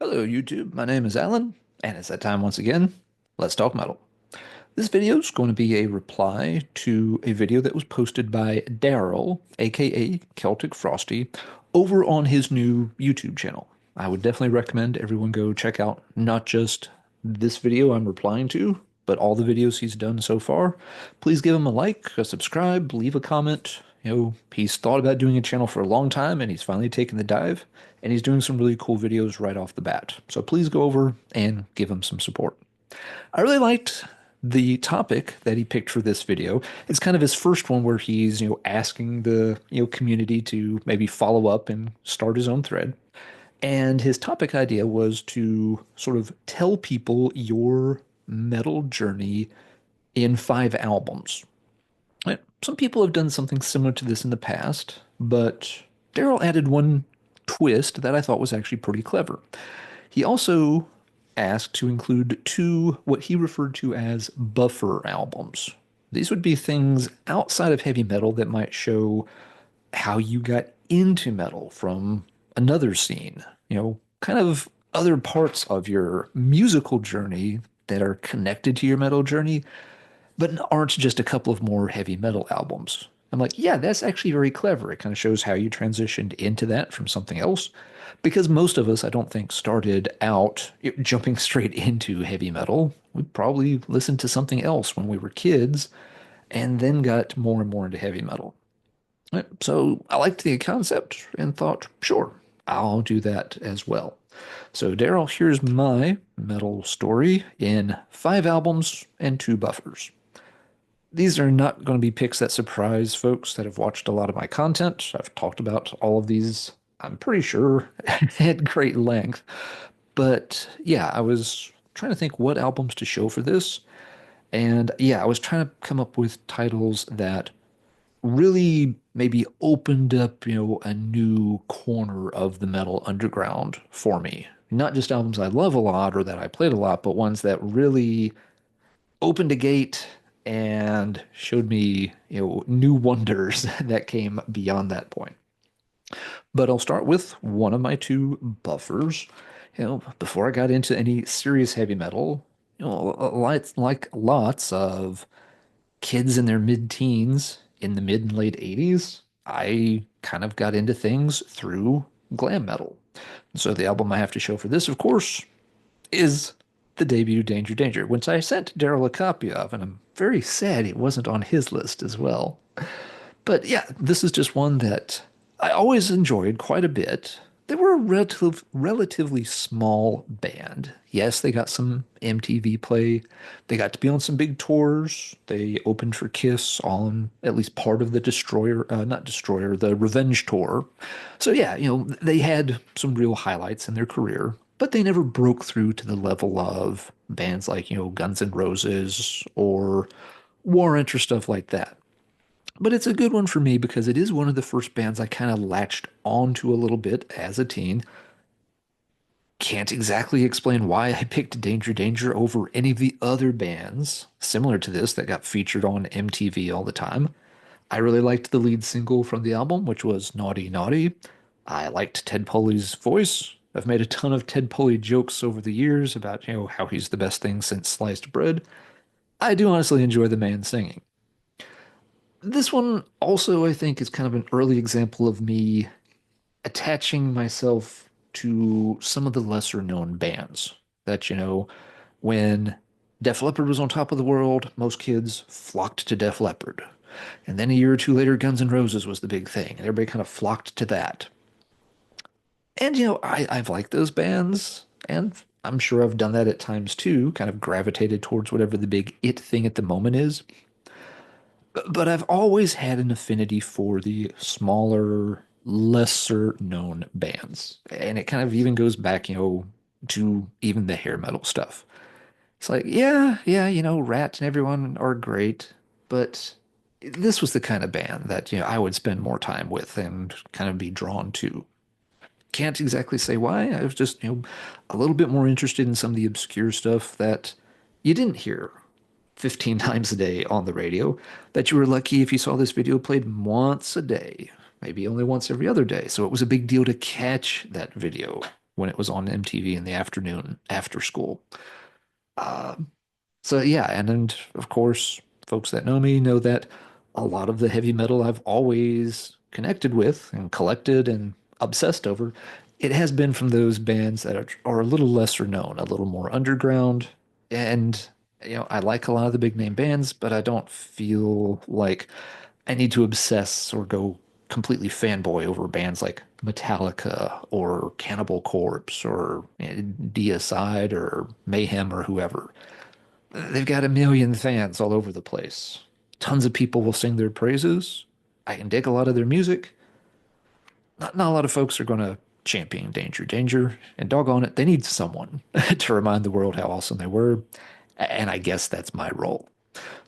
Hello, YouTube. My name is Alan, and it's that time once again. Let's talk metal. This video is going to be a reply to a video that was posted by Daryl, aka Celtic Frosty, over on his new YouTube channel. I would definitely recommend everyone go check out not just this video I'm replying to, but all the videos he's done so far. Please give him a like, a subscribe, leave a comment. He's thought about doing a channel for a long time and he's finally taken the dive, and he's doing some really cool videos right off the bat. So please go over and give him some support. I really liked the topic that he picked for this video. It's kind of his first one where he's, asking the, community to maybe follow up and start his own thread. And his topic idea was to sort of tell people your metal journey in 5 albums. Right? Some people have done something similar to this in the past, but Daryl added one twist that I thought was actually pretty clever. He also asked to include two what he referred to as buffer albums. These would be things outside of heavy metal that might show how you got into metal from another scene, kind of other parts of your musical journey that are connected to your metal journey, but aren't just a couple of more heavy metal albums. I'm like, yeah, that's actually very clever. It kind of shows how you transitioned into that from something else. Because most of us, I don't think, started out jumping straight into heavy metal. We probably listened to something else when we were kids and then got more and more into heavy metal. Right, so I liked the concept and thought, sure, I'll do that as well. So, Daryl, here's my metal story in 5 albums and 2 buffers. These are not going to be picks that surprise folks that have watched a lot of my content. I've talked about all of these, I'm pretty sure, at great length. But yeah, I was trying to think what albums to show for this. And yeah, I was trying to come up with titles that really maybe opened up, a new corner of the metal underground for me. Not just albums I love a lot or that I played a lot, but ones that really opened a gate and showed me, new wonders that came beyond that point. But I'll start with one of my 2 buffers. Before I got into any serious heavy metal, like lots of kids in their mid-teens in the mid and late 80s, I kind of got into things through glam metal. So the album I have to show for this, of course, is the debut Danger Danger, which I sent Daryl a copy of, and I'm very sad it wasn't on his list as well. But yeah, this is just one that I always enjoyed quite a bit. They were a relatively small band. Yes, they got some MTV play. They got to be on some big tours. They opened for Kiss on at least part of the not Destroyer, the Revenge tour. So yeah, they had some real highlights in their career, but they never broke through to the level of bands like, Guns N' Roses or Warrant or stuff like that. But it's a good one for me because it is one of the first bands I kind of latched onto a little bit as a teen. Can't exactly explain why I picked Danger Danger over any of the other bands similar to this that got featured on MTV all the time. I really liked the lead single from the album, which was Naughty Naughty. I liked Ted Poley's voice. I've made a ton of Ted Poley jokes over the years about, how he's the best thing since sliced bread. I do honestly enjoy the man singing. This one also, I think, is kind of an early example of me attaching myself to some of the lesser known bands that, when Def Leppard was on top of the world, most kids flocked to Def Leppard. And then a year or two later, Guns N' Roses was the big thing, and everybody kind of flocked to that. And, I've liked those bands, and I'm sure I've done that at times too, kind of gravitated towards whatever the big it thing at the moment is. But I've always had an affinity for the smaller, lesser known bands. And it kind of even goes back, to even the hair metal stuff. It's like, yeah, Rat and everyone are great, but this was the kind of band that, I would spend more time with and kind of be drawn to. Can't exactly say why. I was just, a little bit more interested in some of the obscure stuff that you didn't hear 15 times a day on the radio, that you were lucky if you saw this video played once a day, maybe only once every other day. So it was a big deal to catch that video when it was on MTV in the afternoon after school. Um, so yeah, and of course, folks that know me know that a lot of the heavy metal I've always connected with and collected and obsessed over, it has been from those bands that are a little lesser known, a little more underground. And I like a lot of the big name bands, but I don't feel like I need to obsess or go completely fanboy over bands like Metallica or Cannibal Corpse or Deicide or Mayhem or whoever. They've got a million fans all over the place. Tons of people will sing their praises. I can dig a lot of their music. Not a lot of folks are going to champion Danger Danger, and doggone it, they need someone to remind the world how awesome they were. And I guess that's my role.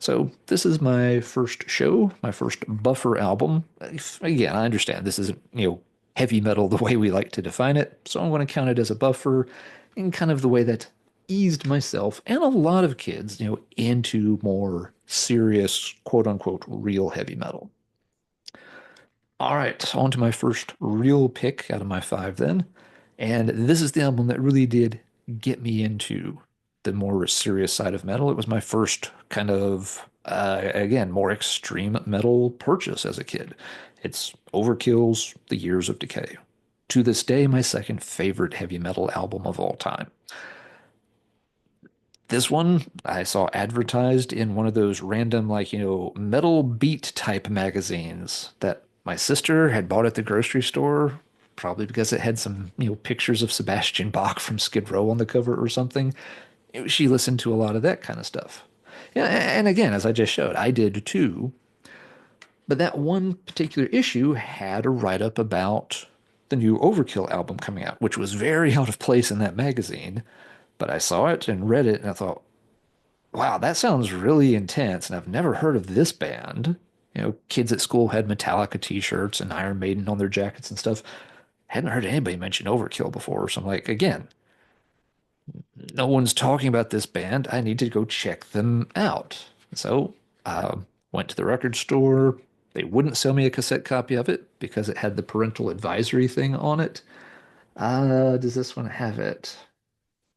So this is my first show, my first buffer album. Again, I understand this isn't, heavy metal the way we like to define it. So I'm going to count it as a buffer in kind of the way that eased myself and a lot of kids, into more serious, quote unquote, real heavy metal. All right, on to my first real pick out of my five then. And this is the album that really did get me into the more serious side of metal. It was my first kind of, again, more extreme metal purchase as a kid. It's Overkill's The Years of Decay. To this day, my second favorite heavy metal album of all time. This one I saw advertised in one of those random, like, metal beat type magazines that my sister had bought at the grocery store, probably because it had some, pictures of Sebastian Bach from Skid Row on the cover or something. She listened to a lot of that kind of stuff. Yeah, and again, as I just showed, I did too. But that one particular issue had a write-up about the new Overkill album coming out, which was very out of place in that magazine. But I saw it and read it, and I thought, wow, that sounds really intense, and I've never heard of this band. Kids at school had Metallica t-shirts and Iron Maiden on their jackets and stuff. Hadn't heard anybody mention Overkill before, so I'm like, again, no one's talking about this band. I need to go check them out. So I went to the record store. They wouldn't sell me a cassette copy of it because it had the parental advisory thing on it. Does this one have it?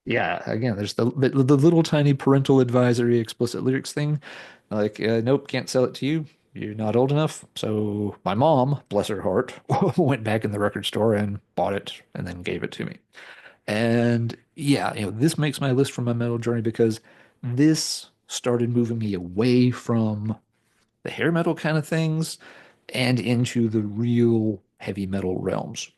Yeah, again, there's the little tiny parental advisory explicit lyrics thing. Like, nope, can't sell it to you. You're not old enough. So my mom, bless her heart, went back in the record store and bought it and then gave it to me. And yeah, this makes my list from my metal journey because this started moving me away from the hair metal kind of things and into the real heavy metal realms.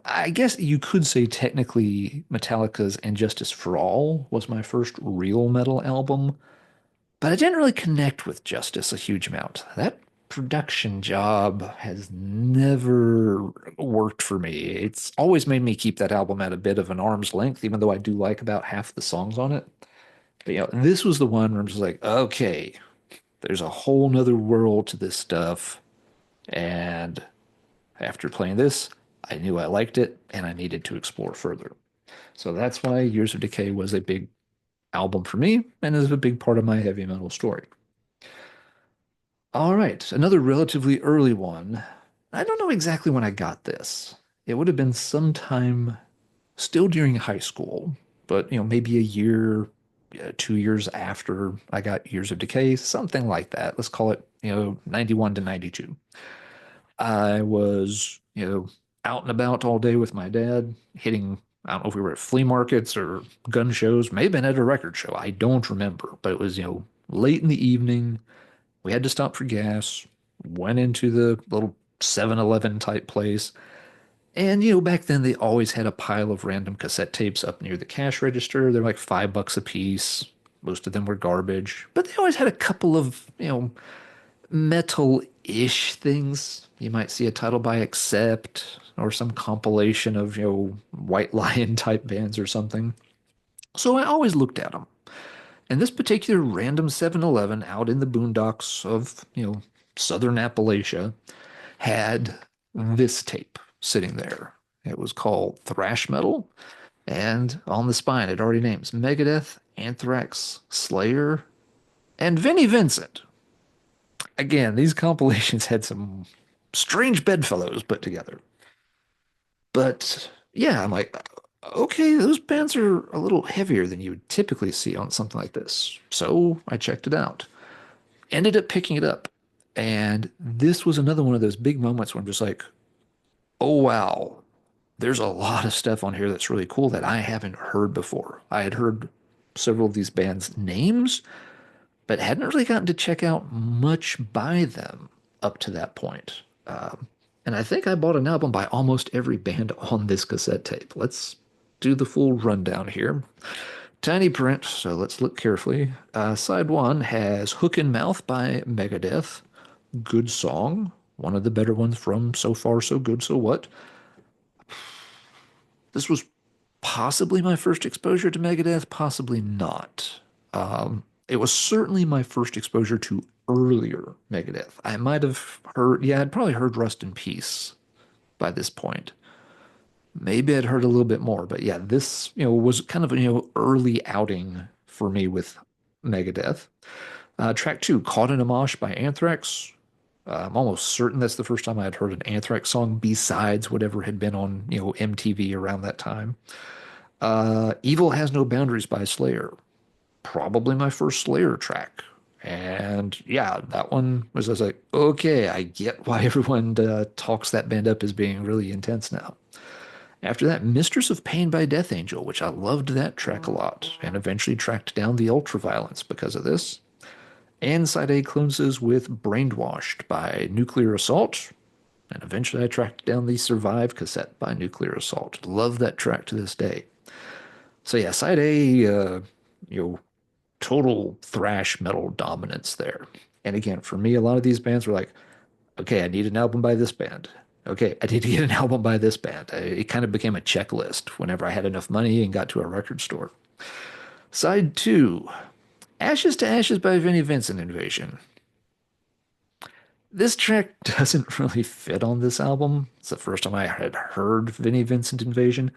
I guess you could say technically Metallica's And Justice for All was my first real metal album, but I didn't really connect with Justice a huge amount. That production job has never worked for me. It's always made me keep that album at a bit of an arm's length, even though I do like about half the songs on it. But this was the one where I'm just like, okay, there's a whole nother world to this stuff. And after playing this, I knew I liked it and I needed to explore further. So that's why Years of Decay was a big album for me and is a big part of my heavy metal story. All right, another relatively early one. I don't know exactly when I got this. It would have been sometime still during high school, but maybe a year, 2 years after I got Years of Decay, something like that. Let's call it, 91 to 92. I was, out and about all day with my dad, hitting, I don't know if we were at flea markets or gun shows, may have been at a record show. I don't remember, but it was, late in the evening. We had to stop for gas, went into the little 7-Eleven type place. And, back then they always had a pile of random cassette tapes up near the cash register. They're like $5 a piece. Most of them were garbage, but they always had a couple of, metal-ish things. You might see a title by Accept or some compilation of, White Lion type bands or something. So I always looked at them. And this particular random 7-Eleven out in the boondocks of, southern Appalachia had this tape sitting there. It was called Thrash Metal. And on the spine, it already names Megadeth, Anthrax, Slayer, and Vinnie Vincent. Again, these compilations had some strange bedfellows put together. But yeah, I'm like, Okay, those bands are a little heavier than you would typically see on something like this. So I checked it out. Ended up picking it up. And this was another one of those big moments where I'm just like, oh wow, there's a lot of stuff on here that's really cool that I haven't heard before. I had heard several of these bands' names, but hadn't really gotten to check out much by them up to that point. And I think I bought an album by almost every band on this cassette tape. Let's do the full rundown here. Tiny print, so let's look carefully. Side one has Hook and Mouth by Megadeth. Good song. One of the better ones from So Far, So Good, So What. This was possibly my first exposure to Megadeth, possibly not. It was certainly my first exposure to earlier Megadeth. I might have heard, yeah, I'd probably heard Rust in Peace by this point. Maybe I'd heard a little bit more, but yeah, this, was kind of, early outing for me with Megadeth. Track two, Caught in a Mosh by Anthrax. I'm almost certain that's the first time I had heard an Anthrax song besides whatever had been on, MTV around that time. Evil Has No Boundaries by Slayer. Probably my first Slayer track. And yeah, that one was, I was like, okay, I get why everyone talks that band up as being really intense now. After that, Mistress of Pain by Death Angel, which I loved that track a lot, and eventually tracked down the Ultraviolence because of this. And side A closes with Brainwashed by Nuclear Assault, and eventually I tracked down the Survive cassette by Nuclear Assault. Love that track to this day. So yeah, side A, you know, total thrash metal dominance there. And again, for me, a lot of these bands were like, okay, I need an album by this band. Okay, I need to get an album by this band. It kind of became a checklist whenever I had enough money and got to a record store. Side two, Ashes to Ashes by Vinnie Vincent Invasion. This track doesn't really fit on this album. It's the first time I had heard Vinnie Vincent Invasion.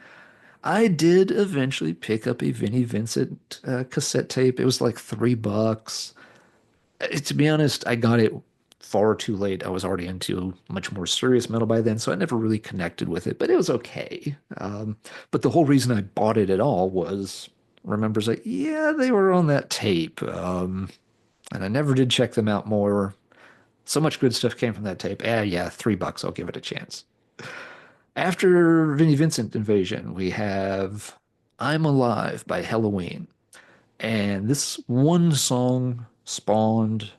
I did eventually pick up a Vinnie Vincent cassette tape. It was like $3. To be honest, I got it far too late. I was already into much more serious metal by then, so I never really connected with it, but it was okay. But the whole reason I bought it at all was remembers like, yeah, they were on that tape. And I never did check them out more. So much good stuff came from that tape. Yeah, $3. I'll give it a chance. After Vinnie Vincent Invasion, we have I'm Alive by Halloween. And this one song spawned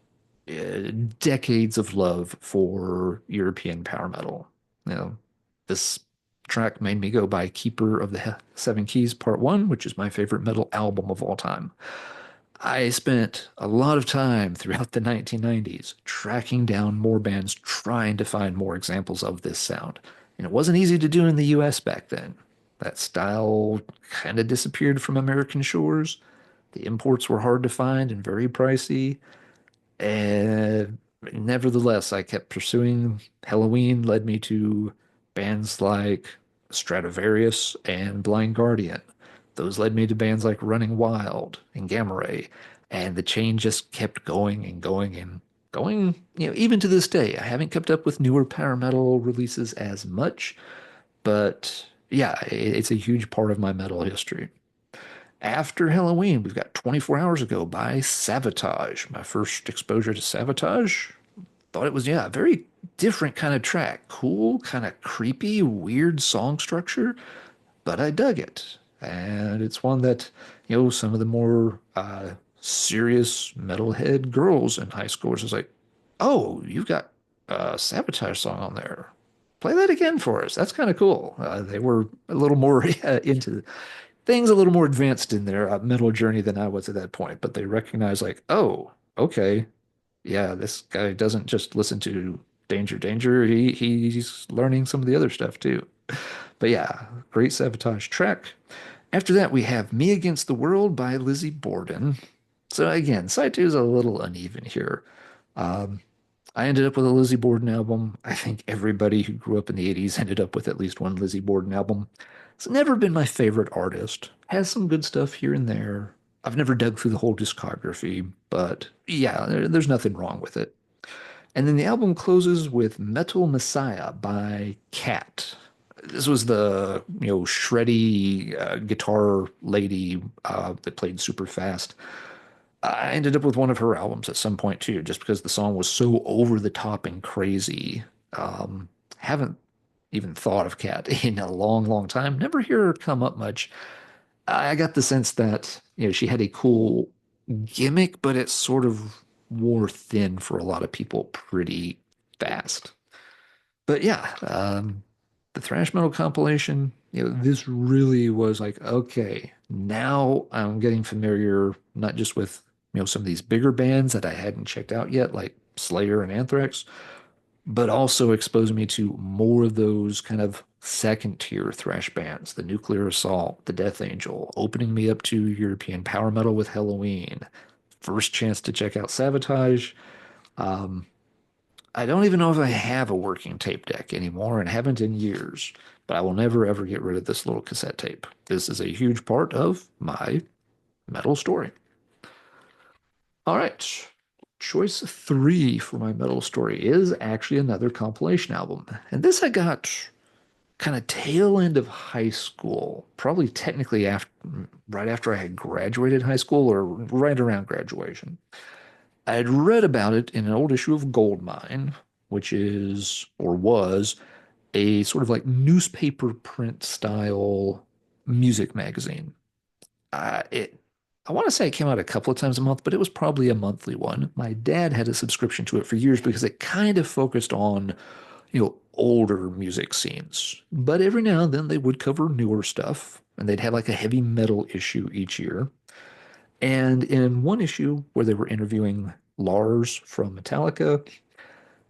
decades of love for European power metal. You know, this track made me go buy Keeper of the Seven Keys Part 1, which is my favorite metal album of all time. I spent a lot of time throughout the 1990s tracking down more bands, trying to find more examples of this sound. And it wasn't easy to do in the US back then. That style kind of disappeared from American shores. The imports were hard to find and very pricey. And nevertheless, I kept pursuing. Halloween led me to bands like Stradivarius and Blind Guardian. Those led me to bands like Running Wild and Gamma Ray. And the chain just kept going and going and going. Even to this day, I haven't kept up with newer power metal releases as much, but yeah, it's a huge part of my metal history. After Halloween, we've got 24 Hours Ago by Sabotage. My first exposure to Sabotage. Thought it was, yeah, a very different kind of track. Cool, kind of creepy, weird song structure, but I dug it. And it's one that, some of the more serious metalhead girls in high school was like, oh, you've got a Sabotage song on there. Play that again for us. That's kind of cool. They were a little more into things a little more advanced in their mental journey than I was at that point, but they recognize like, oh, okay, yeah, this guy doesn't just listen to Danger Danger. He's learning some of the other stuff too. But yeah, great Sabotage track. After that, we have Me Against the World by Lizzie Borden. So again, side two is a little uneven here. Um, I ended up with a Lizzie Borden album. I think everybody who grew up in the 80s ended up with at least one Lizzie Borden album. It's never been my favorite artist. Has some good stuff here and there. I've never dug through the whole discography, but yeah, there's nothing wrong with it. And then the album closes with Metal Messiah by Cat. This was the, shreddy guitar lady that played super fast. I ended up with one of her albums at some point too, just because the song was so over the top and crazy. Um, haven't even thought of Kat in a long, long time. Never hear her come up much. I got the sense that, she had a cool gimmick, but it sort of wore thin for a lot of people pretty fast. But yeah, the thrash metal compilation, this really was like, okay, now I'm getting familiar not just with, some of these bigger bands that I hadn't checked out yet, like Slayer and Anthrax, but also exposing me to more of those kind of second tier thrash bands, the Nuclear Assault, the Death Angel, opening me up to European power metal with Halloween. First chance to check out Sabotage. Um, I don't even know if I have a working tape deck anymore and haven't in years, but I will never ever get rid of this little cassette tape. This is a huge part of my metal story. All right. Choice three for my metal story is actually another compilation album. And this I got kind of tail end of high school, probably technically after, right after I had graduated high school or right around graduation. I had read about it in an old issue of Goldmine, which is or was a sort of like newspaper print style music magazine. It I want to say it came out a couple of times a month, but it was probably a monthly one. My dad had a subscription to it for years because it kind of focused on, older music scenes. But every now and then they would cover newer stuff, and they'd have like a heavy metal issue each year. And in one issue where they were interviewing Lars from Metallica,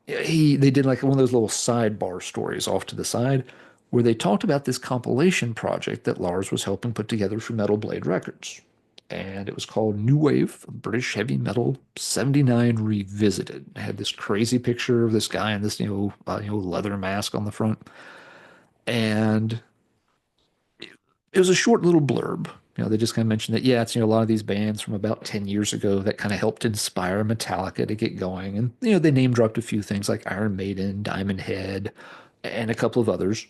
they did like one of those little sidebar stories off to the side where they talked about this compilation project that Lars was helping put together for Metal Blade Records. And it was called New Wave British Heavy Metal 79 Revisited. It had this crazy picture of this guy in this, leather mask on the front. And it was a short little blurb. They just kind of mentioned that, yeah, it's, a lot of these bands from about 10 years ago that kind of helped inspire Metallica to get going. And, they name dropped a few things like Iron Maiden, Diamond Head, and a couple of others.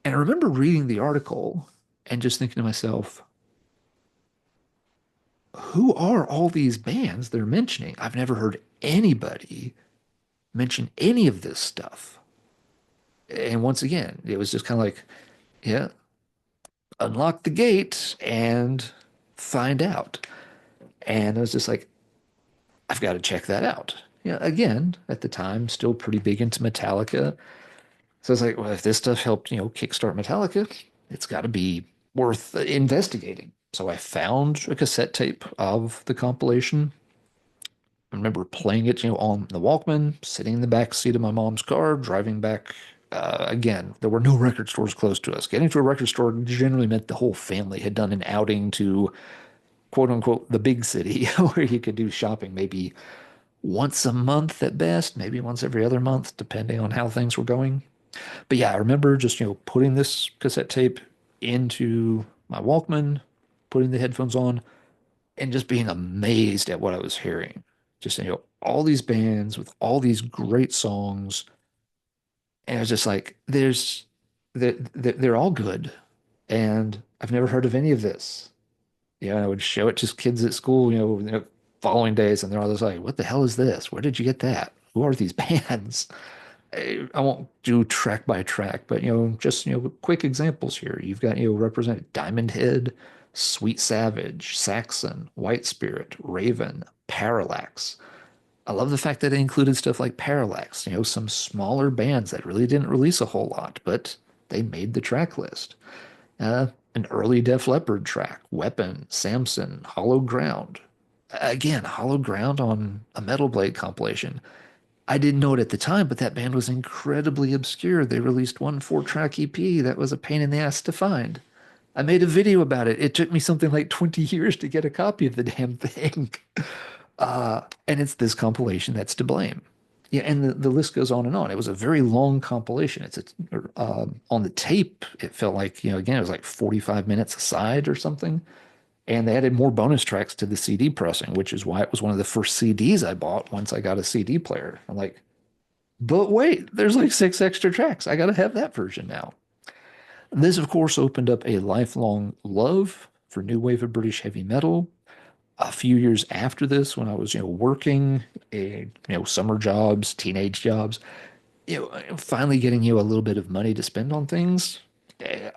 And I remember reading the article and just thinking to myself, who are all these bands they're mentioning? I've never heard anybody mention any of this stuff. And once again, it was just kind of like, yeah, unlock the gate and find out. And I was just like, I've got to check that out. Again, at the time, still pretty big into Metallica. So I was like, well, if this stuff helped, kickstart Metallica, it's got to be worth investigating. So I found a cassette tape of the compilation. I remember playing it, on the Walkman, sitting in the back seat of my mom's car, driving back. Again, there were no record stores close to us. Getting to a record store generally meant the whole family had done an outing to quote unquote the big city where you could do shopping maybe once a month at best, maybe once every other month, depending on how things were going. But yeah, I remember just, putting this cassette tape into my Walkman, putting the headphones on, and just being amazed at what I was hearing. Just, all these bands with all these great songs. And I was just like, they're all good. And I've never heard of any of this. I would show it to kids at school, following days, and they're all just like, what the hell is this? Where did you get that? Who are these bands? I won't do track by track, but just quick examples here. You've got represent Diamond Head, Sweet Savage, Saxon, White Spirit, Raven, Parallax. I love the fact that it included stuff like Parallax, some smaller bands that really didn't release a whole lot, but they made the track list. An early Def Leppard track, Weapon, Samson, Hollow Ground. Again, Hollow Ground on a Metal Blade compilation. I didn't know it at the time, but that band was incredibly obscure. They released one four-track EP that was a pain in the ass to find. I made a video about it. It took me something like 20 years to get a copy of the damn thing. And it's this compilation that's to blame. Yeah, and the list goes on and on. It was a very long compilation. On the tape, it felt like, again, it was like 45 minutes aside or something. And they added more bonus tracks to the CD pressing, which is why it was one of the first CDs I bought once I got a CD player. I'm like, but wait, there's like six extra tracks. I got to have that version now. This, of course, opened up a lifelong love for new wave of British heavy metal. A few years after this, when I was, working, summer jobs, teenage jobs, finally getting, a little bit of money to spend on things,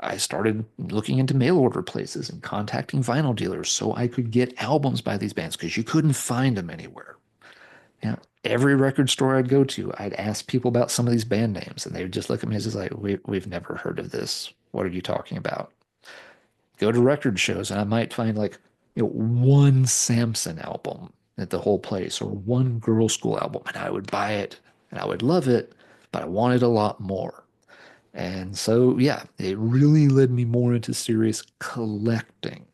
I started looking into mail order places and contacting vinyl dealers so I could get albums by these bands because you couldn't find them anywhere. Every record store I'd go to, I'd ask people about some of these band names, and they would just look at me as just like, we've never heard of this. What are you talking about? Go to record shows, and I might find like, one Samson album at the whole place or one Girl School album, and I would buy it and I would love it, but I wanted a lot more. And so, yeah, it really led me more into serious collecting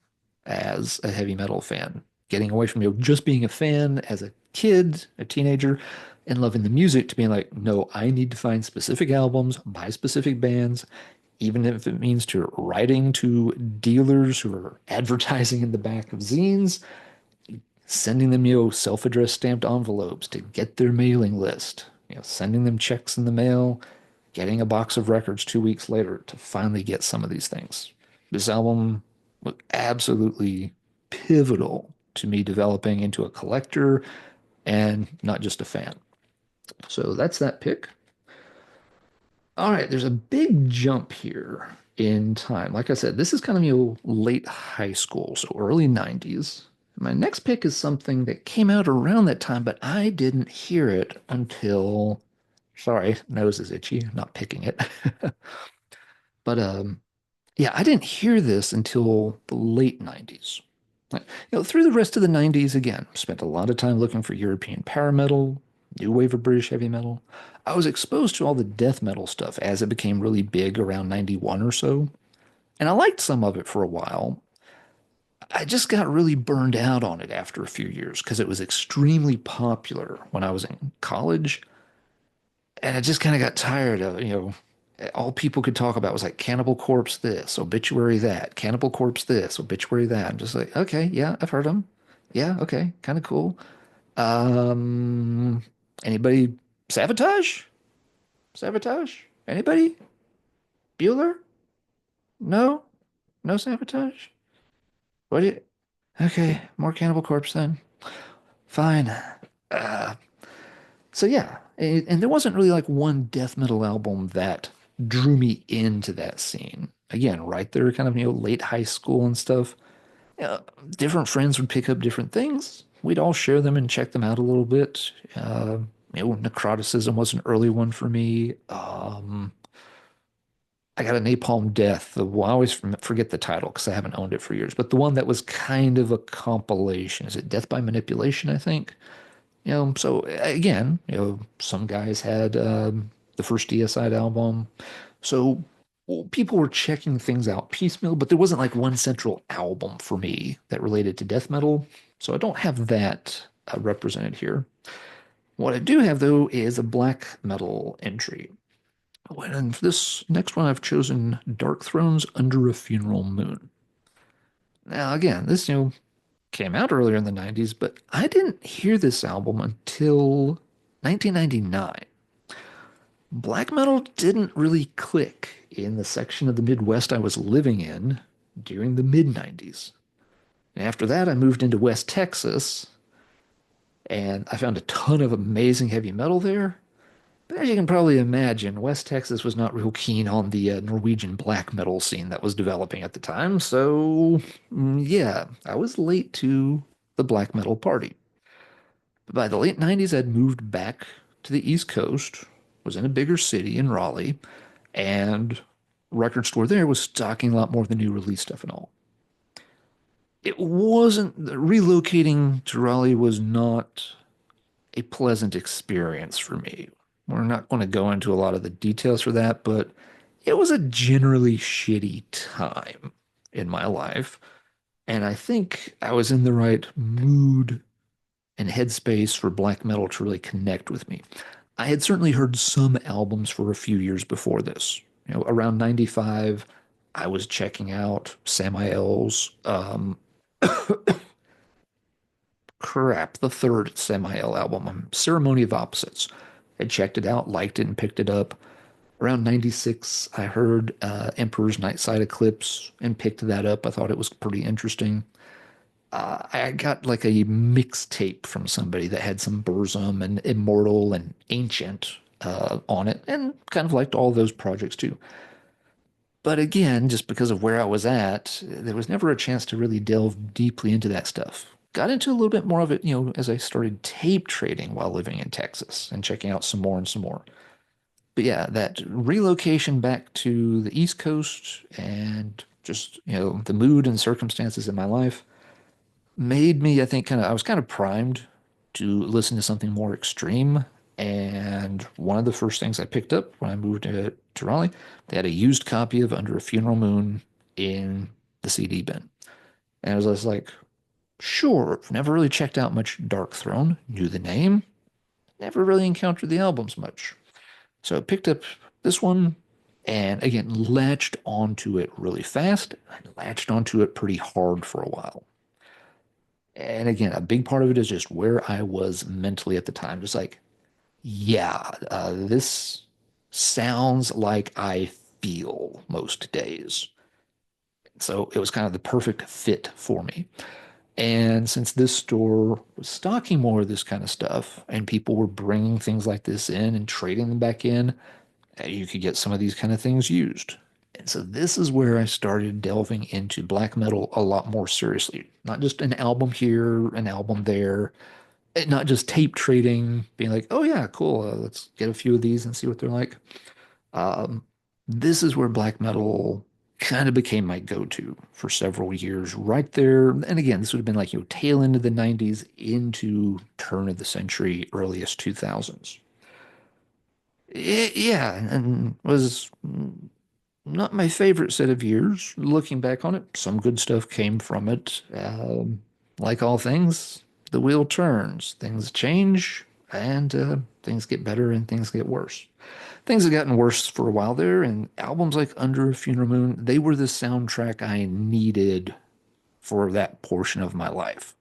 as a heavy metal fan, getting away from just being a fan as a kid, a teenager, and loving the music to being like, no, I need to find specific albums by specific bands, even if it means to writing to dealers who are advertising in the back of zines, sending them, self-addressed stamped envelopes to get their mailing list, sending them checks in the mail, getting a box of records 2 weeks later to finally get some of these things. This album was absolutely pivotal to me developing into a collector and not just a fan. So that's that pick. All right, there's a big jump here in time. Like I said, this is kind of late high school, so early 90s. My next pick is something that came out around that time, but I didn't hear it until, sorry, nose is itchy, I'm not picking it. But yeah, I didn't hear this until the late 90s. Like, through the rest of the 90s, again, spent a lot of time looking for European power metal, new wave of British heavy metal. I was exposed to all the death metal stuff as it became really big around 91 or so, and I liked some of it for a while. I just got really burned out on it after a few years because it was extremely popular when I was in college, and I just kind of got tired of, all people could talk about was like Cannibal Corpse this, Obituary that, Cannibal Corpse this, Obituary that. I'm just like, okay, yeah, I've heard them. Yeah, okay, kind of cool. Um, Anybody Sabotage? Sabotage? Anybody? Bueller? No? No Sabotage? What do you? Okay, more Cannibal Corpse then. Fine. Uh, so yeah, and there wasn't really like one death metal album that drew me into that scene. Again, right there, kind of, late high school and stuff. Uh, Different friends would pick up different things. We'd all share them and check them out a little bit. Necroticism was an early one for me. I got a Napalm Death. I always forget the title because I haven't owned it for years. But the one that was kind of a compilation. Is it Death by Manipulation, I think? So again, some guys had the first Deicide album. So people were checking things out piecemeal, but there wasn't like one central album for me that related to death metal. So I don't have that represented here. What I do have, though, is a black metal entry. And for this next one, I've chosen Dark Thrones Under a Funeral Moon. Now, again, this, came out earlier in the 90s, but I didn't hear this album until 1999. Black metal didn't really click in the section of the Midwest I was living in during the mid 90s. After that, I moved into West Texas and I found a ton of amazing heavy metal there. But as you can probably imagine, West Texas was not real keen on the Norwegian black metal scene that was developing at the time. So, yeah, I was late to the black metal party. But by the late 90s, I'd moved back to the East Coast, was in a bigger city in Raleigh, and record store there was stocking a lot more of the new release stuff and all. It wasn't relocating to Raleigh was not a pleasant experience for me. We're not going to go into a lot of the details for that, but it was a generally shitty time in my life. And I think I was in the right mood and headspace for black metal to really connect with me. I had certainly heard some albums for a few years before this. Around 95, I was checking out Samael's crap, the third Samael album, Ceremony of Opposites. I checked it out, liked it, and picked it up. Around 96, I heard Emperor's Nightside Eclipse and picked that up. I thought it was pretty interesting. I got like a mixtape from somebody that had some Burzum and Immortal and Ancient on it, and kind of liked all those projects too. But again, just because of where I was at, there was never a chance to really delve deeply into that stuff. Got into a little bit more of it, as I started tape trading while living in Texas and checking out some more and some more. But yeah, that relocation back to the East Coast and just, the mood and circumstances in my life made me, I think, I was kind of primed to listen to something more extreme. And one of the first things I picked up when I moved to Raleigh, they had a used copy of Under a Funeral Moon in the CD bin. And I was just like, sure, never really checked out much Dark Throne, knew the name, never really encountered the albums much. So I picked up this one and again latched onto it really fast. I latched onto it pretty hard for a while. And again, a big part of it is just where I was mentally at the time. Just like, yeah, this sounds like I feel most days. So it was kind of the perfect fit for me. And since this store was stocking more of this kind of stuff and people were bringing things like this in and trading them back in, you could get some of these kind of things used. And so this is where I started delving into black metal a lot more seriously. Not just an album here, an album there, not just tape trading, being like, oh yeah, cool, let's get a few of these and see what they're like. Um, this is where black metal kind of became my go-to for several years, right there. And again, this would have been like, tail end of the 90s into turn of the century, earliest 2000s. Yeah, and was not my favorite set of years. Looking back on it, some good stuff came from it. Like all things, the wheel turns, things change, and things get better and things get worse. Things have gotten worse for a while there, and albums like Under a Funeral Moon, they were the soundtrack I needed for that portion of my life.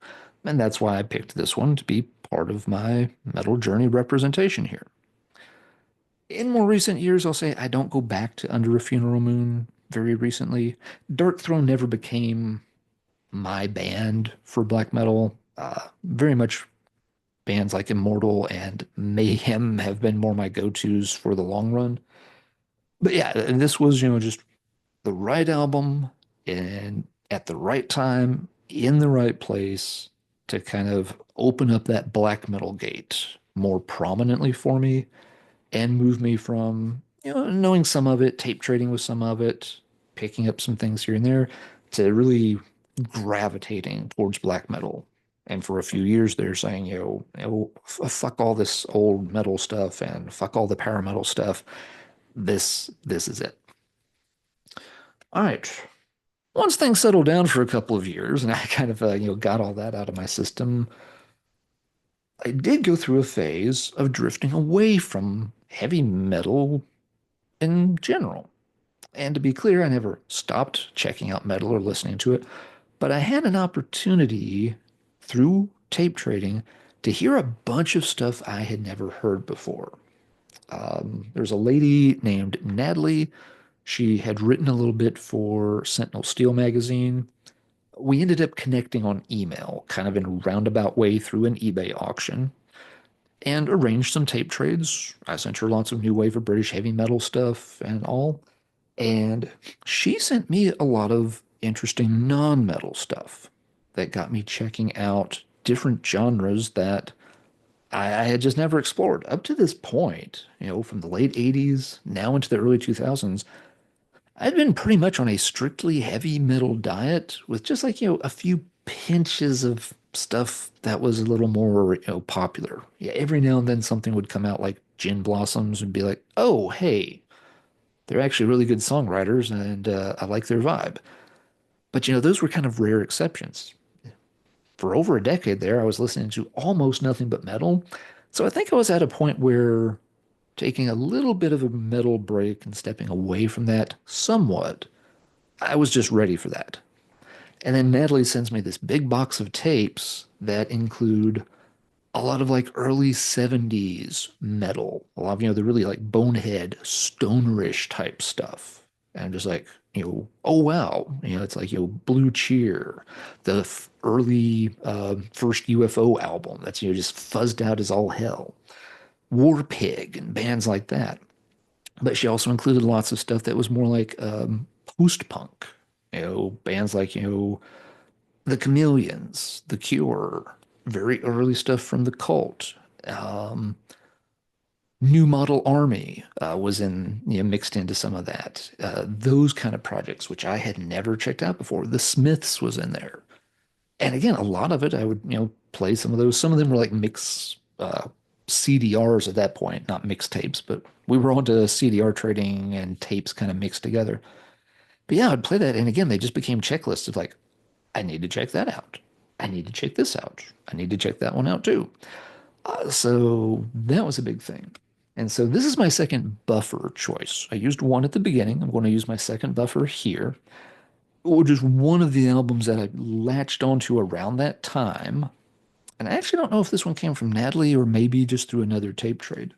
And that's why I picked this one to be part of my metal journey representation here. In more recent years, I'll say I don't go back to Under a Funeral Moon very recently. Dark Throne never became my band for black metal. Very much bands like Immortal and Mayhem have been more my go-tos for the long run. But yeah, and this was, just the right album and at the right time, in the right place to kind of open up that black metal gate more prominently for me and move me from, knowing some of it, tape trading with some of it, picking up some things here and there, to really gravitating towards black metal. And for a few years, they're saying, fuck all this old metal stuff and fuck all the power metal stuff. This is it. All right. Once things settled down for a couple of years, and I kind of, got all that out of my system, I did go through a phase of drifting away from heavy metal in general. And to be clear, I never stopped checking out metal or listening to it, but I had an opportunity through tape trading to hear a bunch of stuff I had never heard before. There's a lady named Natalie. She had written a little bit for Sentinel Steel magazine. We ended up connecting on email, kind of in a roundabout way through an eBay auction, and arranged some tape trades. I sent her lots of new wave of British heavy metal stuff and all. And she sent me a lot of interesting non-metal stuff that got me checking out different genres that I had just never explored. Up to this point, from the late 80s now into the early 2000s, I'd been pretty much on a strictly heavy metal diet with just like, a few pinches of stuff that was a little more, popular. Yeah, every now and then something would come out like Gin Blossoms and be like, oh, hey, they're actually really good songwriters and I like their vibe. But, those were kind of rare exceptions. For over a decade there, I was listening to almost nothing but metal. So I think I was at a point where taking a little bit of a metal break and stepping away from that somewhat, I was just ready for that. And then Natalie sends me this big box of tapes that include a lot of like early 70s metal, a lot of, the really like bonehead, stonerish type stuff. And I'm just like, oh wow, it's like, Blue Cheer, the early first UFO album that's, just fuzzed out as all hell. War Pig and bands like that. But she also included lots of stuff that was more like post-punk, bands like, the Chameleons, The Cure, very early stuff from The Cult. Um, New Model Army was mixed into some of that. Those kind of projects, which I had never checked out before. The Smiths was in there. And again, a lot of it, I would, play some of those. Some of them were like mix CDRs at that point, not mixtapes, but we were onto CDR trading and tapes kind of mixed together. But yeah, I'd play that. And again, they just became checklists of like, I need to check that out. I need to check this out. I need to check that one out too. So that was a big thing. And so this is my second buffer choice. I used one at the beginning. I'm going to use my second buffer here, which is one of the albums that I latched onto around that time. And I actually don't know if this one came from Natalie or maybe just through another tape trade,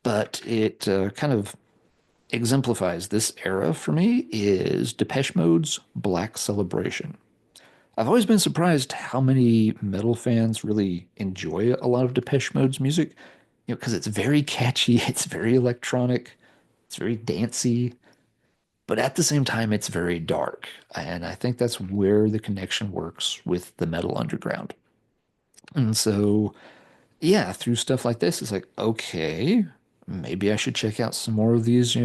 but it kind of exemplifies this era for me is Depeche Mode's Black Celebration. I've always been surprised how many metal fans really enjoy a lot of Depeche Mode's music, because it's very catchy, it's very electronic, it's very dancey, but at the same time, it's very dark. And I think that's where the connection works with the metal underground. And so, yeah, through stuff like this, it's like, okay, maybe I should check out some more of these,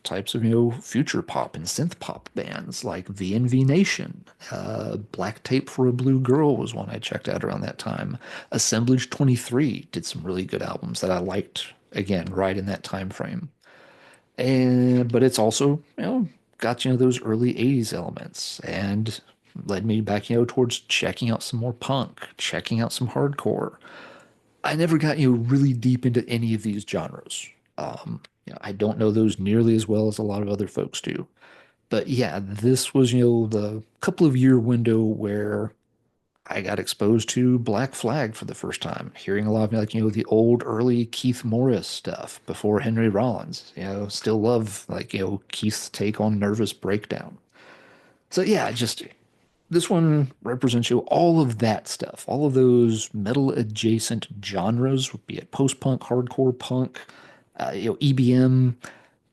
types of, future pop and synth pop bands like VNV Nation. Black Tape for a Blue Girl was one I checked out around that time. Assemblage 23 did some really good albums that I liked, again, right in that time frame. And but it's also, got, those early 80s elements and led me back, towards checking out some more punk, checking out some hardcore. I never got, really deep into any of these genres. I don't know those nearly as well as a lot of other folks do. But yeah, this was, the couple of year window where I got exposed to Black Flag for the first time, hearing a lot of like, the old early Keith Morris stuff before Henry Rollins. Still love like, Keith's take on Nervous Breakdown. So yeah, just this one represents all of that stuff, all of those metal adjacent genres, be it post-punk, hardcore punk, EBM.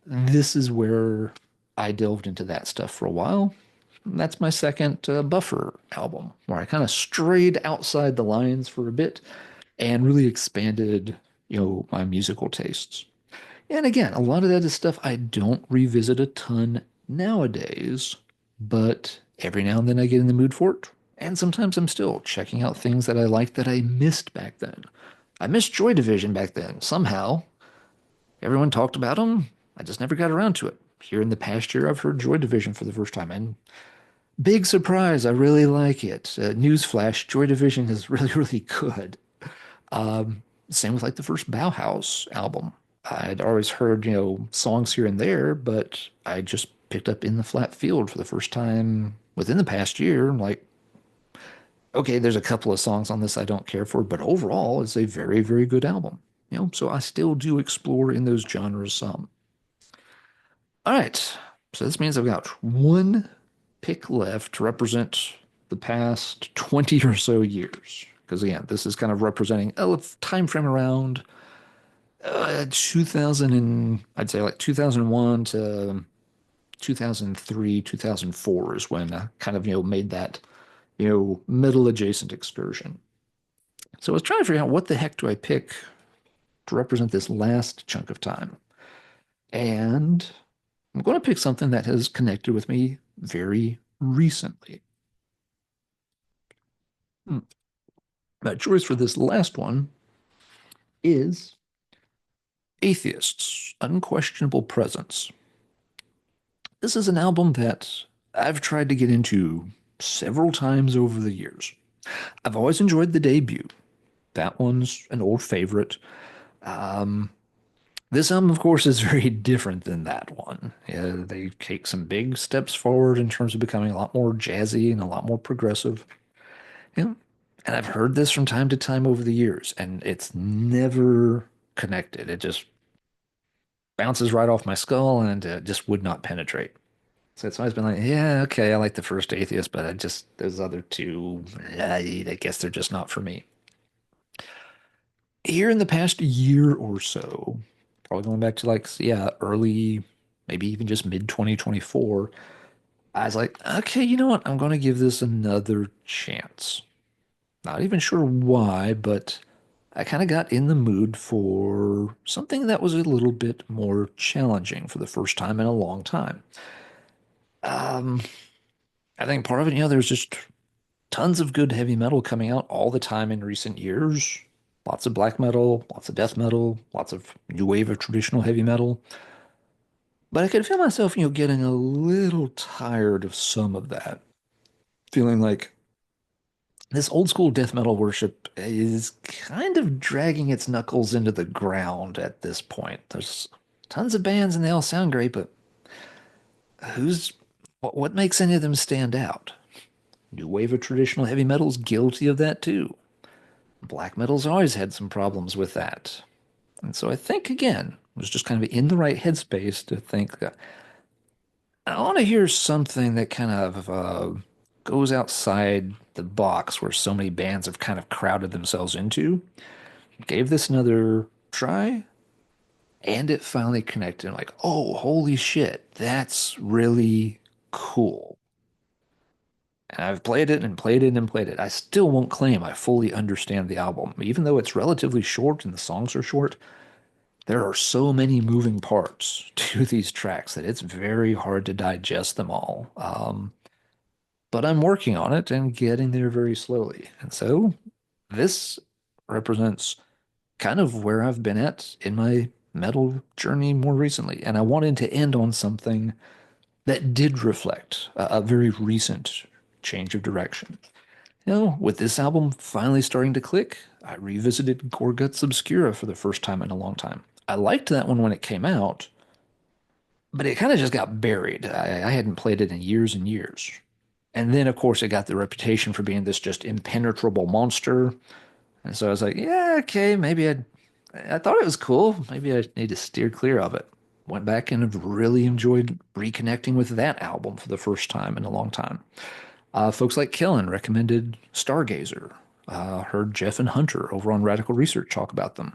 This is where I delved into that stuff for a while. And that's my second Buffer album, where I kind of strayed outside the lines for a bit and really expanded, my musical tastes. And again, a lot of that is stuff I don't revisit a ton nowadays, but every now and then I get in the mood for it. And sometimes I'm still checking out things that I liked that I missed back then. I missed Joy Division back then. Somehow, everyone talked about them. I just never got around to it. Here in the past year, I've heard Joy Division for the first time, and big surprise, I really like it. Newsflash, Joy Division is really, really good. Same with like the first Bauhaus album. I'd always heard, songs here and there, but I just picked up In the Flat Field for the first time within the past year. I'm like, okay, there's a couple of songs on this I don't care for, but overall, it's a very, very good album. So I still do explore in those genres some. All right, so this means I've got one pick left to represent the past 20 or so years. Because again, this is kind of representing a time frame around 2000 and I'd say like 2001 to 2003, 2004 is when I kind of, made that, middle adjacent excursion. So I was trying to figure out what the heck do I pick to represent this last chunk of time. And I'm going to pick something that has connected with me very recently. Hmm. My choice for this last one is Atheists, Unquestionable Presence. This is an album that I've tried to get into several times over the years. I've always enjoyed the debut. That one's an old favorite. Um, this album, of course, is very different than that one. Yeah, they take some big steps forward in terms of becoming a lot more jazzy and a lot more progressive. Yeah. And I've heard this from time to time over the years, and it's never connected. It just bounces right off my skull and just would not penetrate. So it's always been like, yeah, okay, I like the first Atheist, but I just, those other two, I guess they're just not for me. Here in the past year or so, probably going back to like, yeah, early, maybe even just mid 2024, I was like, okay, you know what? I'm going to give this another chance. Not even sure why, but I kind of got in the mood for something that was a little bit more challenging for the first time in a long time. Um, I think part of it, there's just tons of good heavy metal coming out all the time in recent years. Lots of black metal, lots of death metal, lots of new wave of traditional heavy metal. But I could feel myself, getting a little tired of some of that. Feeling like this old school death metal worship is kind of dragging its knuckles into the ground at this point. There's tons of bands and they all sound great, but who's what makes any of them stand out? New wave of traditional heavy metal's guilty of that too. Black metal's always had some problems with that. And so I think again, was just kind of in the right headspace to think that I want to hear something that kind of goes outside the box where so many bands have kind of crowded themselves into. Gave this another try, and it finally connected. I'm like, oh, holy shit, that's really cool. And I've played it and played it and played it. I still won't claim I fully understand the album. Even though it's relatively short and the songs are short, there are so many moving parts to these tracks that it's very hard to digest them all. But I'm working on it and getting there very slowly. And so this represents kind of where I've been at in my metal journey more recently. And I wanted to end on something that did reflect a very recent change of direction. With this album finally starting to click, I revisited Gorguts Obscura for the first time in a long time. I liked that one when it came out, but it kind of just got buried. I hadn't played it in years and years. And then, of course, it got the reputation for being this just impenetrable monster. And so I was like, yeah, okay, I thought it was cool. Maybe I need to steer clear of it. Went back and have really enjoyed reconnecting with that album for the first time in a long time. Folks like Kellen recommended Stargazer. Heard Jeff and Hunter over on Radical Research talk about them.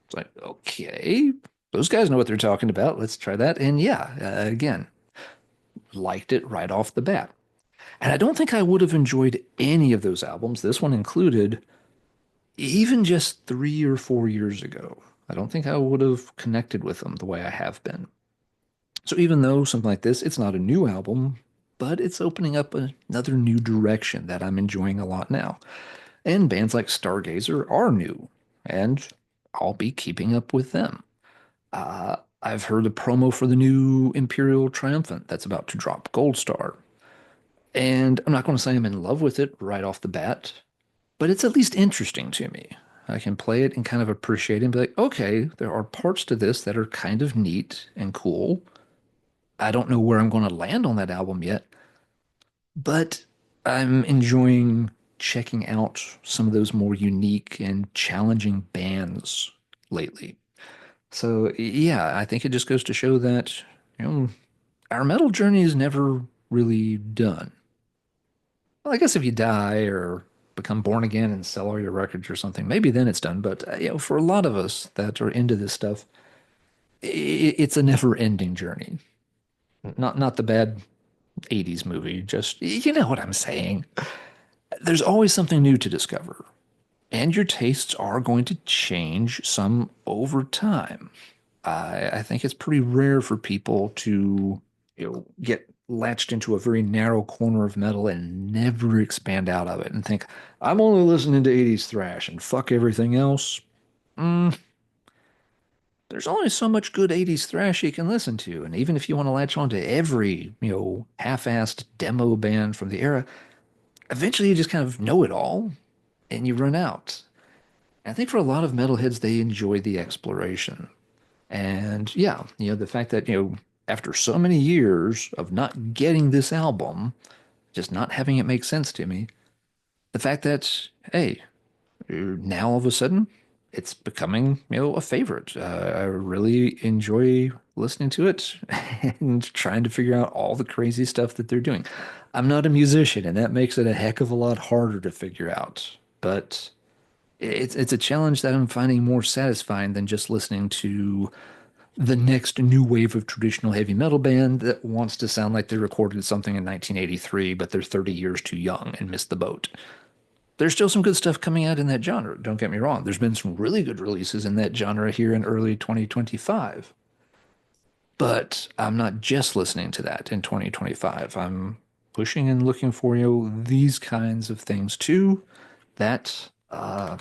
It's like, okay, those guys know what they're talking about. Let's try that. And yeah, again, liked it right off the bat. And I don't think I would have enjoyed any of those albums, this one included, even just 3 or 4 years ago. I don't think I would have connected with them the way I have been. So even though something like this, it's not a new album, but it's opening up another new direction that I'm enjoying a lot now. And bands like Stargazer are new, and I'll be keeping up with them. I've heard a promo for the new Imperial Triumphant that's about to drop, Gold Star. And I'm not going to say I'm in love with it right off the bat, but it's at least interesting to me. I can play it and kind of appreciate it and be like, okay, there are parts to this that are kind of neat and cool. I don't know where I'm going to land on that album yet, but I'm enjoying checking out some of those more unique and challenging bands lately. So, yeah, I think it just goes to show that, you know, our metal journey is never really done. Well, I guess if you die or become born again and sell all your records or something, maybe then it's done. But for a lot of us that are into this stuff, it's a never-ending journey. Not the bad 80s movie, just you know what I'm saying. There's always something new to discover, and your tastes are going to change some over time. I think it's pretty rare for people to, get latched into a very narrow corner of metal and never expand out of it and think, I'm only listening to 80s thrash and fuck everything else. Mm, there's only so much good 80s thrash you can listen to. And even if you want to latch on to every, half-assed demo band from the era, eventually you just kind of know it all and you run out. I think for a lot of metalheads, they enjoy the exploration. And yeah, the fact that, after so many years of not getting this album, just not having it make sense to me, the fact that, hey, now all of a sudden it's becoming, a favorite. I really enjoy listening to it and trying to figure out all the crazy stuff that they're doing. I'm not a musician, and that makes it a heck of a lot harder to figure out. But it's a challenge that I'm finding more satisfying than just listening to the next new wave of traditional heavy metal band that wants to sound like they recorded something in 1983, but they're 30 years too young and missed the boat. There's still some good stuff coming out in that genre, don't get me wrong. There's been some really good releases in that genre here in early 2025, but I'm not just listening to that in 2025. I'm pushing and looking for, these kinds of things too that I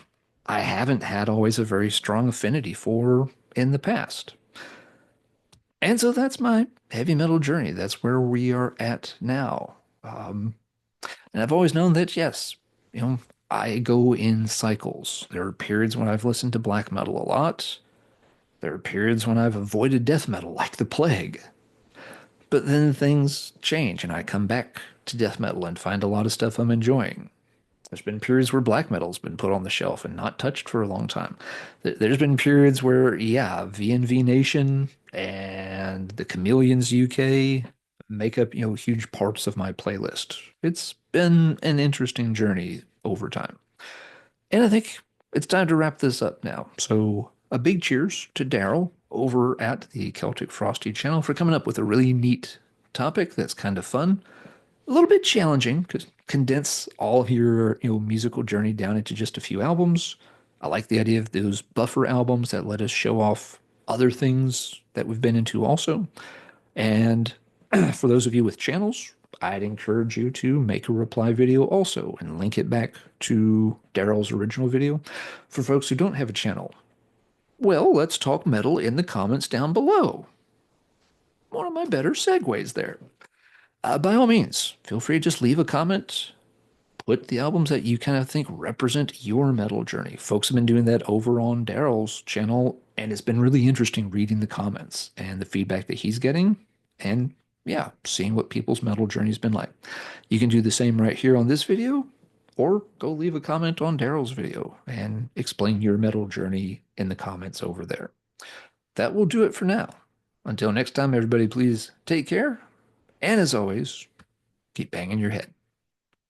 haven't had always a very strong affinity for in the past. And so that's my heavy metal journey. That's where we are at now. And I've always known that, yes, you know, I go in cycles. There are periods when I've listened to black metal a lot. There are periods when I've avoided death metal like the plague. But then things change and I come back to death metal and find a lot of stuff I'm enjoying. There's been periods where black metal's been put on the shelf and not touched for a long time. There's been periods where, yeah, VNV Nation and the Chameleons UK make up, huge parts of my playlist. It's been an interesting journey over time. And I think it's time to wrap this up now. So, a big cheers to Daryl over at the Celtic Frosty channel for coming up with a really neat topic that's kind of fun, a little bit challenging because condense all of your musical journey down into just a few albums. I like the idea of those buffer albums that let us show off other things that we've been into also. And for those of you with channels, I'd encourage you to make a reply video also and link it back to Daryl's original video. For folks who don't have a channel, well, let's talk metal in the comments down below. One of my better segues there. By all means, feel free to just leave a comment. Put the albums that you kind of think represent your metal journey. Folks have been doing that over on Daryl's channel, and it's been really interesting reading the comments and the feedback that he's getting, and yeah, seeing what people's metal journey's been like. You can do the same right here on this video, or go leave a comment on Daryl's video and explain your metal journey in the comments over there. That will do it for now. Until next time, everybody, please take care, and as always, keep banging your head.